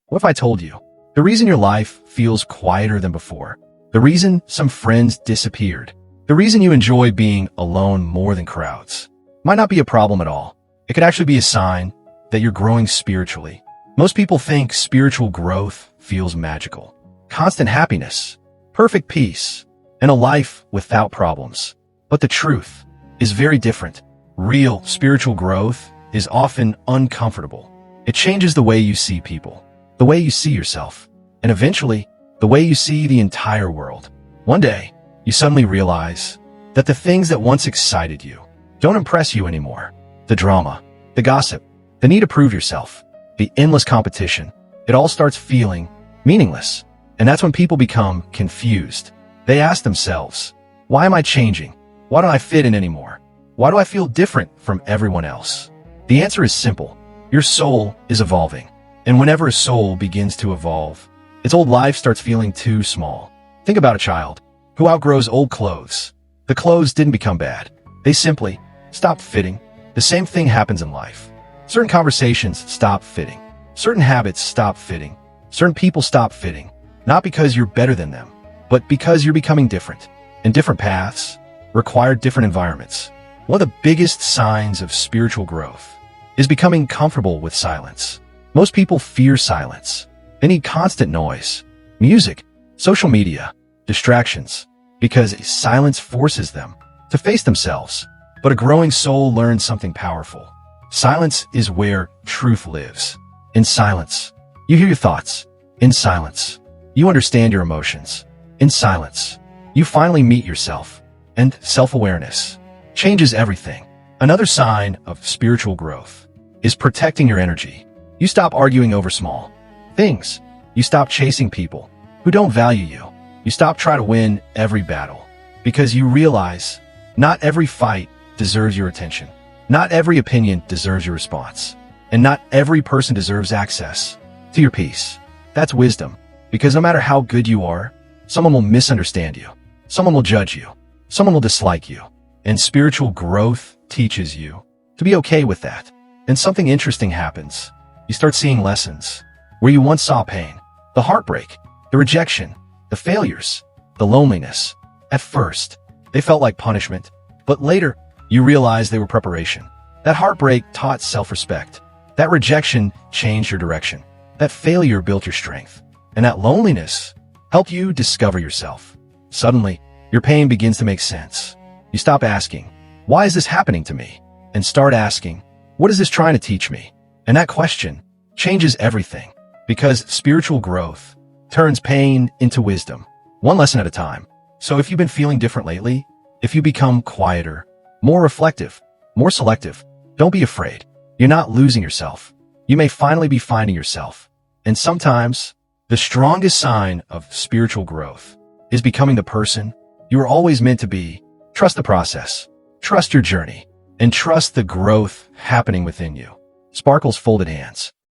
What if I told you the reason your life feels quieter than before, the reason some friends disappeared, the reason you enjoy being alone more than crowds, might not be a problem at all. It could actually be a sign that you're growing spiritually. Most people think spiritual growth feels magical. Constant happiness, perfect peace, and a life without problems. But the truth is very different. Real spiritual growth is often uncomfortable. It changes the way you see people, the way you see yourself, and eventually, the way you see the entire world. One day, you suddenly realize that the things that once excited you don't impress you anymore. The drama, the gossip, the need to prove yourself, the endless competition, it all starts feeling meaningless. And that's when people become confused. They ask themselves, why am I changing? Why don't I fit in anymore? Why do I feel different from everyone else? The answer is simple. Your soul is evolving. And whenever a soul begins to evolve, its old life starts feeling too small. Think about a child who outgrows old clothes. The clothes didn't become bad. They simply stopped fitting. The same thing happens in life. Certain conversations stop fitting. Certain habits stop fitting. Certain people stop fitting. Not because you're better than them, but because you're becoming different. And different paths require different environments. One of the biggest signs of spiritual growth is becoming comfortable with silence. Most people fear silence. They need constant noise, music, social media, distractions, because silence forces them to face themselves. But a growing soul learns something powerful. Silence is where truth lives. In silence, you hear your thoughts. In silence, you understand your emotions. In silence, you finally meet yourself. And self-awareness changes everything. Another sign of spiritual growth is protecting your energy. You stop arguing over small things. You stop chasing people who don't value you. You stop trying to win every battle because you realize not every fight deserves your attention. Not every opinion deserves your response. And not every person deserves access to your peace. That's wisdom, because no matter how good you are, someone will misunderstand you. Someone will judge you. Someone will dislike you. And spiritual growth teaches you to be okay with that. And something interesting happens. You start seeing lessons where you once saw pain, the heartbreak, the rejection, the failures, the loneliness. At first, they felt like punishment, but later, you realize they were preparation. That heartbreak taught self-respect. That rejection changed your direction. That failure built your strength. And that loneliness helped you discover yourself. Suddenly, your pain begins to make sense. You stop asking, why is this happening to me? And start asking, what is this trying to teach me? And that question changes everything, because spiritual growth turns pain into wisdom, one lesson at a time. So if you've been feeling different lately, if you become quieter, more reflective, more selective, don't be afraid. You're not losing yourself. You may finally be finding yourself. And sometimes, the strongest sign of spiritual growth is becoming the person you were always meant to be. Trust the process, trust your journey, and trust the growth happening within you. Sparkle's folded hands.